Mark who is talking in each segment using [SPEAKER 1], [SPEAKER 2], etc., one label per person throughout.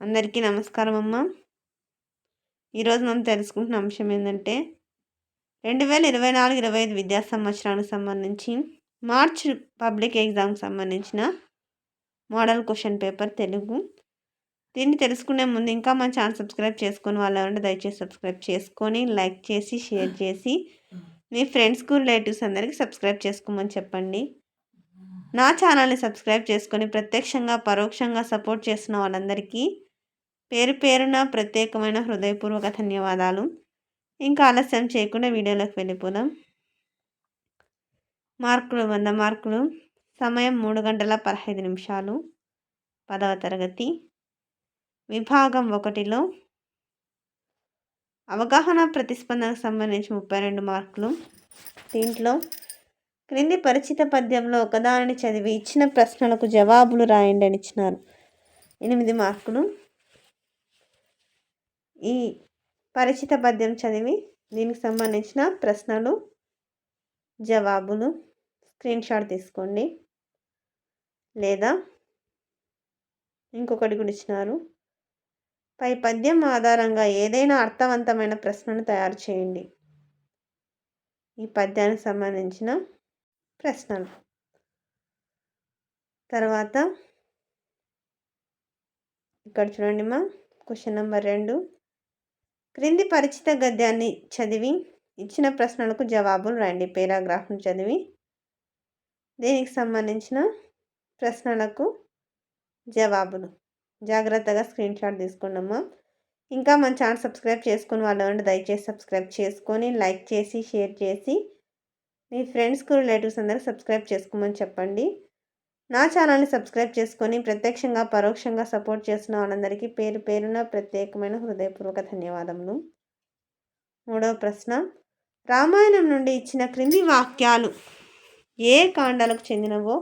[SPEAKER 1] అందరికీ నమస్కారం అమ్మ. ఈరోజు మనం తెలుసుకుంటున్న అంశం ఏంటంటే 2024-25 విద్యా సంవత్సరానికి సంబంధించి మార్చ్ పబ్లిక్ ఎగ్జామ్కి సంబంధించిన మోడల్ క్వశ్చన్ పేపర్ తెలుగు. దీన్ని తెలుసుకునే ముందు ఇంకా మన ఛానల్ సబ్స్క్రైబ్ చేసుకొని వాళ్ళు ఎవరంటే దయచేసి సబ్స్క్రైబ్ చేసుకొని లైక్ చేసి షేర్ చేసి మీ ఫ్రెండ్స్కు రిలేటివ్స్ అందరికీ సబ్స్క్రైబ్ చేసుకోమని చెప్పండి. నా ఛానల్ని సబ్స్క్రైబ్ చేసుకొని ప్రత్యక్షంగా పరోక్షంగా సపోర్ట్ చేస్తున్న వాళ్ళందరికీ పేరు పేరున ప్రత్యేకమైన హృదయపూర్వక ధన్యవాదాలు. ఇంకా ఆలస్యం చేయకుండా వీడియోలోకి వెళ్ళిపోదాం. మార్కులు 100 మార్కులు. సమయం 3 గంటల 15 నిమిషాలు. 10వ తరగతి. విభాగం 1లో అవగాహన ప్రతిస్పందనకు సంబంధించి 32 మార్కులు. దీంట్లో క్రింది పరిచిత పద్యంలో ఒకదానిని చదివి ఇచ్చిన ప్రశ్నలకు జవాబులు రాయండి అని ఇచ్చినారు. 8 మార్కులు. ఈ పరిచిత పద్యం చదివి దీనికి సంబంధించిన ప్రశ్నలు జవాబులు స్క్రీన్ షాట్ తీసుకోండి. లేదా ఇంకొకటి కూడా ఇచ్చినారు. పై పద్యం ఆధారంగా ఏదైనా అర్థవంతమైన ప్రశ్నను తయారు చేయండి. ఈ పద్యానికి సంబంధించిన ప్రశ్నలు. తర్వాత ఇక్కడ చూడండి మా క్వశ్చన్ నెంబర్ 2. క్రింది పరిచిత గద్యాన్ని చదివి ఇచ్చిన ప్రశ్నలకు జవాబులు రాయండి. పేరాగ్రాఫ్ను చదివి దీనికి సంబంధించిన ప్రశ్నలకు జవాబులు జాగ్రత్తగా స్క్రీన్ షాట్ తీసుకోండమ్మా. ఇంకా మన ఛానల్ సబ్స్క్రైబ్ చేసుకుని వాళ్ళు దయచేసి సబ్స్క్రైబ్ చేసుకొని లైక్ చేసి షేర్ చేసి మీ ఫ్రెండ్స్కు రిలేటివ్స్ అందరికీ సబ్స్క్రైబ్ చేసుకోమని చెప్పండి. నా ఛానల్ని సబ్స్క్రైబ్ చేసుకొని ప్రత్యక్షంగా పరోక్షంగా సపోర్ట్ చేస్తున్న వాళ్ళందరికీ పేరు పేరున ప్రత్యేకమైన హృదయపూర్వక ధన్యవాదములు. 3వ ప్రశ్న. రామాయణం నుండి ఇచ్చిన క్రింది వాక్యాలు ఏ కాండాలకు చెందినవో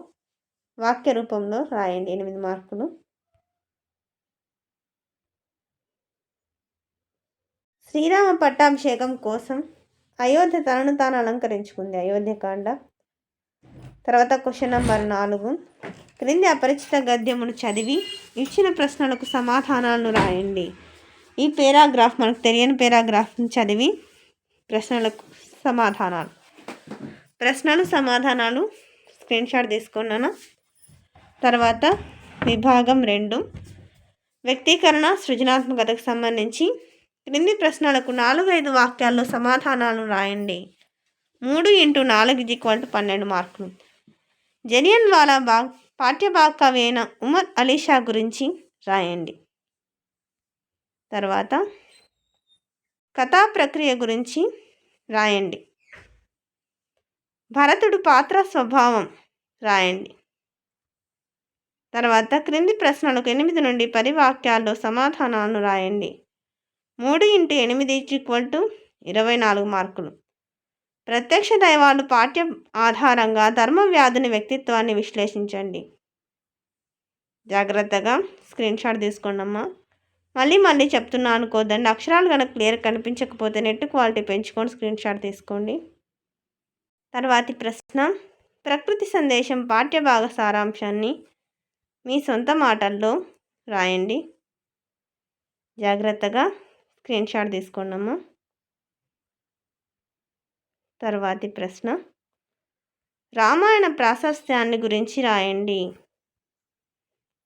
[SPEAKER 1] వాక్య రూపంలో రాయండి. 8 మార్కులు. శ్రీరామ పట్టాభిషేకం కోసం అయోధ్య తనను తాను అలంకరించుకుంది. అయోధ్యకాండ. తర్వాత క్వశ్చన్ నెంబర్ 4. క్రింది అపరిచిత గద్యమును చదివి ఇచ్చిన ప్రశ్నలకు సమాధానాలను రాయండి. ఈ పేరాగ్రాఫ్ మనకు తెలియని పేరాగ్రాఫ్ని చదివి ప్రశ్నలకు సమాధానాలు స్క్రీన్ షాట్ తీసుకున్నాను. తర్వాత విభాగం 2 వ్యక్తీకరణ సృజనాత్మకతకు సంబంధించి క్రింది ప్రశ్నలకు 4-5 వాక్యాల్లో సమాధానాలను రాయండి. 3 × 4 = 12 మార్కులు. జలియన్ వాలా బాగ్ పాఠ్యభాగ కవి అయిన ఉమర్ అలీ షా గురించి రాయండి. తర్వాత కథా ప్రక్రియ గురించి రాయండి. భరతుడు పాత్ర స్వభావం రాయండి. తర్వాత క్రింది ప్రశ్నలకు 8 నుండి 10 వాక్యాల్లో సమాధానాలను రాయండి. 3 × 8 = 24 మార్కులు. ప్రత్యక్ష దైవాలు పాఠ్యం ఆధారంగా ధర్మవ్యాధుని వ్యక్తిత్వాన్ని విశ్లేషించండి. జాగ్రత్తగా స్క్రీన్ షాట్ తీసుకోండమ్మా. మళ్ళీ చెప్తున్నా అనుకోద్దండి. అక్షరాలు కనుక క్లియర్ కనిపించకపోతే నెట్ క్వాలిటీ పెంచుకొని స్క్రీన్ షాట్ తీసుకోండి. తర్వాతి ప్రశ్న. ప్రకృతి సందేశం పాఠ్యభాగ సారాంశాన్ని మీ సొంత మాటల్లో రాయండి. జాగ్రత్తగా స్క్రీన్ షాట్ తీసుకోండమ్మా. తర్వాతి ప్రశ్న. రామాయణ ప్రాశస్త్యాన్ని గురించి రాయండి.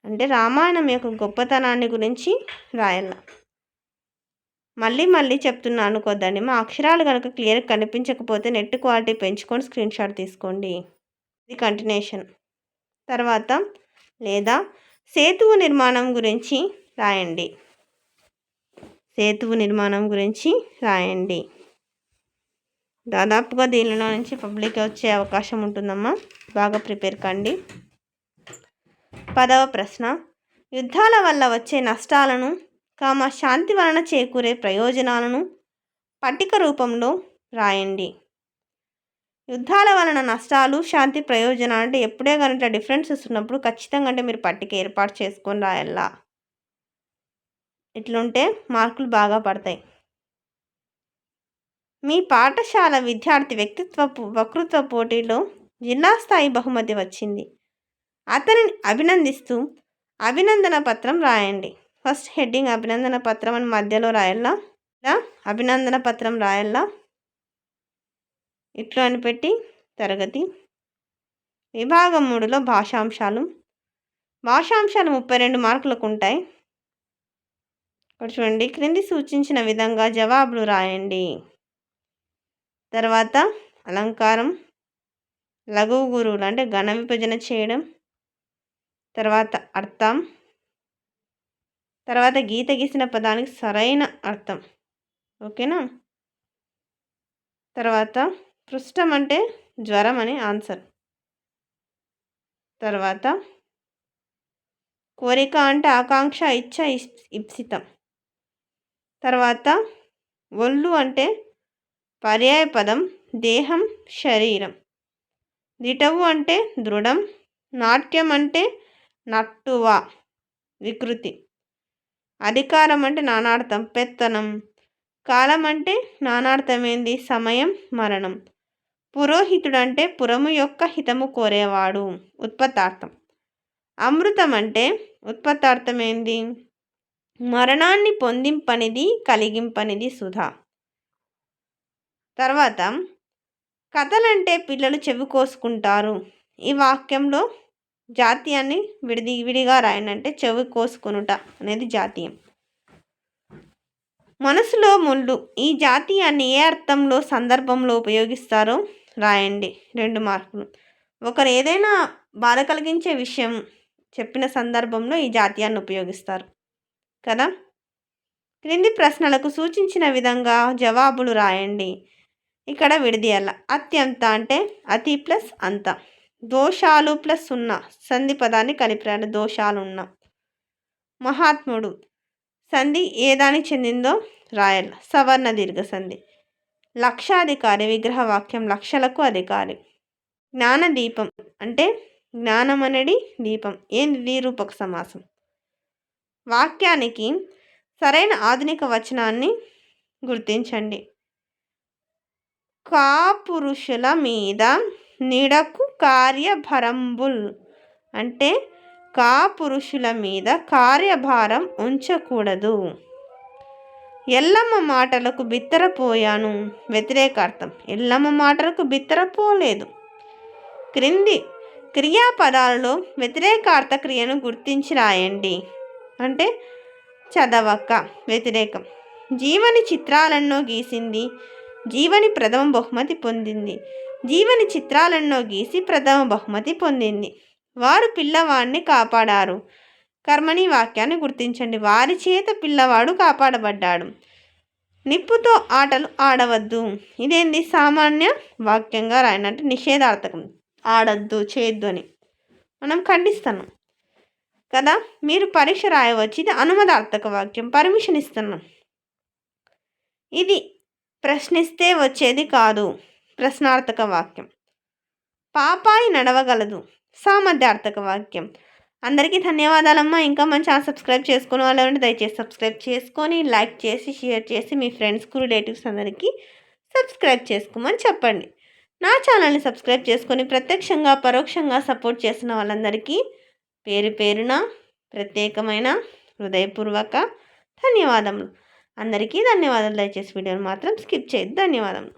[SPEAKER 1] అంటే రామాయణం యొక్క గొప్పతనాన్ని గురించి రాయాల. మళ్ళీ చెప్తున్నా అనుకోద్దండి. మా అక్షరాలు కనుక క్లియర్ కనిపించకపోతే నెట్ క్వాలిటీ పెంచుకొని స్క్రీన్ షాట్ తీసుకోండి. ఇది కంటిన్యూషన్. తర్వాత లేదా సేతువు నిర్మాణం గురించి రాయండి. దాదాపుగా దీనిలో నుంచి పబ్లిక్ వచ్చే అవకాశం ఉంటుందమ్మా. బాగా ప్రిపేర్ కండి. 10వ ప్రశ్న. యుద్ధాల వల్ల వచ్చే నష్టాలను శాంతి వలన చేకూరే ప్రయోజనాలను పట్టిక రూపంలో రాయండి. యుద్ధాల వలన నష్టాలు శాంతి ప్రయోజనాలు అంటే ఎప్పుడే కానీ ఇట్లా డిఫరెన్సెస్ ఉన్నప్పుడు ఖచ్చితంగా అంటే మీరు పట్టిక ఏర్పాటు చేసుకొని రాయాలా. ఇట్లుంటే మార్కులు బాగా పడతాయి. మీ పాఠశాల విద్యార్థి వక్తృత్వ పోటీలో జిల్లా స్థాయి బహుమతి వచ్చింది. అతనిని అభినందిస్తూ అభినందన పత్రం రాయండి. ఫస్ట్ హెడ్డింగ్ అభినందన పత్రం అని మధ్యలో రాయాలా, ఇలా అభినందన పత్రం రాయాలా, ఇట్లా అని పెట్టి తరగతి. విభాగం 3లో భాషాంశాలు 32 మార్కులకు ఉంటాయి. ఇక్కడ చూడండి, క్రింది సూచించిన విధంగా జవాబులు రాయండి. తర్వాత అలంకారం, లఘువు గురువులు అంటే ఘన విభజన చేయడం, తర్వాత అర్థం, తర్వాత గీత గీసిన పదానికి సరైన అర్థం. ఓకేనా. తర్వాత పృష్టం అంటే జ్వరం అని ఆన్సర్. తర్వాత కోరిక అంటే ఆకాంక్ష, ఇచ్ఛ, ఇప్సితం. తర్వాత ఒళ్ళు అంటే పర్యాయ పదం, దేహం, శరీరం. దిటవు అంటే దృఢం, నాట్యం అంటే నట్టువ, వికృతి. అధికారం అంటే నానార్థం, పెత్తనం. కాలం అంటే నానార్థమైంది, సమయం, మరణం. పురోహితుడు అంటే పురము యొక్క హితము కోరేవాడు, ఉత్పత్తార్థం. అమృతం అంటే ఉత్పత్తార్థమైంది, మరణాన్ని పొందింపనిది, కలిగింపనిది, సుధా. తర్వాత కథలంటే పిల్లలు చెవి కోసుకుంటారు. ఈ వాక్యంలో జాతీయాన్ని విడిగా రాయండి. అంటే చెవి కోసుకొనుట అనేది జాతీయం. మనసులో ముళ్ళు, ఈ జాతీయాన్ని ఏ అర్థంలో సందర్భంలో ఉపయోగిస్తారో రాయండి. 2 మార్కులు. ఒకరు ఏదైనా బాధ కలిగించే విషయం చెప్పిన సందర్భంలో ఈ జాతీయాన్ని ఉపయోగిస్తారు కదా. క్రింది ప్రశ్నలకు సూచించిన విధంగా జవాబులు రాయండి. ఇక్కడ విడదీయాల. అత్యంత అంటే అతి ప్లస్ అంత. దోషాలు ప్లస్ ఉన్న సంధి పదాన్ని కలిపి దోషాలు ఉన్న. మహాత్ముడు సంధి ఏ దానికి చెందిందో రాయాలి, సవర్ణ దీర్ఘ సంధి. లక్షాధికారి విగ్రహవాక్యం, లక్షలకు అధికారి. జ్ఞానదీపం అంటే జ్ఞానం అనేది దీపం, ఏంది నిరూపక సమాసం. వాక్యానికి సరైన ఆధునిక వచనాన్ని గుర్తించండి. కాపురుషుల మీద నిడకు కార్యభరంబుల్ అంటే కాపురుషుల మీద కార్యభారం ఉంచకూడదు. ఎల్లమ్మ మాటలకు బిత్తరపోయాను, వ్యతిరేకార్థం. ఎల్లమ్మ మాటలకు బిత్తరపోలేదు. క్రింది క్రియాపదాలలో వ్యతిరేకార్థ క్రియను గుర్తించి రాయండి. అంటే చదవక, వ్యతిరేకం. జీవని చిత్రాలెన్నో గీసింది, జీవని ప్రథమ బహుమతి పొందింది. జీవని చిత్రాలెన్నో గీసి ప్రథమ బహుమతి పొందింది. వారు పిల్లవాడిని కాపాడారు. కర్మని వాక్యాన్ని గుర్తించండి. వారి చేత పిల్లవాడు కాపాడబడ్డాడు. నిప్పుతో ఆటలు ఆడవద్దు, ఇదేంది సామాన్య వాక్యంగా రాయనంటే నిషేధార్థకం. ఆడద్దు, చేయొద్దు అని మనం ఖండిస్తున్నాం కదా. మీరు పరీక్ష రాయవచ్చు, ఇది అనుమతార్థక వాక్యం, పర్మిషన్ ఇస్తున్నాం. ఇది ప్రశ్నిస్తే వచ్చేది కాదు, ప్రశ్నార్థక వాక్యం. పాపాయి నడవగలదు, సామర్థ్యార్థక వాక్యం. అందరికీ ధన్యవాదాలమ్మా. ఇంకా మన ఛానల్ సబ్స్క్రైబ్ చేసుకుని వాళ్ళంటే దయచేసి సబ్స్క్రైబ్ చేసుకొని లైక్ చేసి షేర్ చేసి మీ ఫ్రెండ్స్కు రిలేటివ్స్ అందరికీ సబ్స్క్రైబ్ చేసుకోమని చెప్పండి. నా ఛానల్ని సబ్స్క్రైబ్ చేసుకొని ప్రత్యక్షంగా పరోక్షంగా సపోర్ట్ చేసిన వాళ్ళందరికీ పేరు పేరున ప్రత్యేకమైన హృదయపూర్వక ధన్యవాదములు. అందరికీ ధన్యవాదాలు. దయచేసి వీడియోని మాత్రం స్కిప్ చేయొద్దు. ధన్యవాదములు.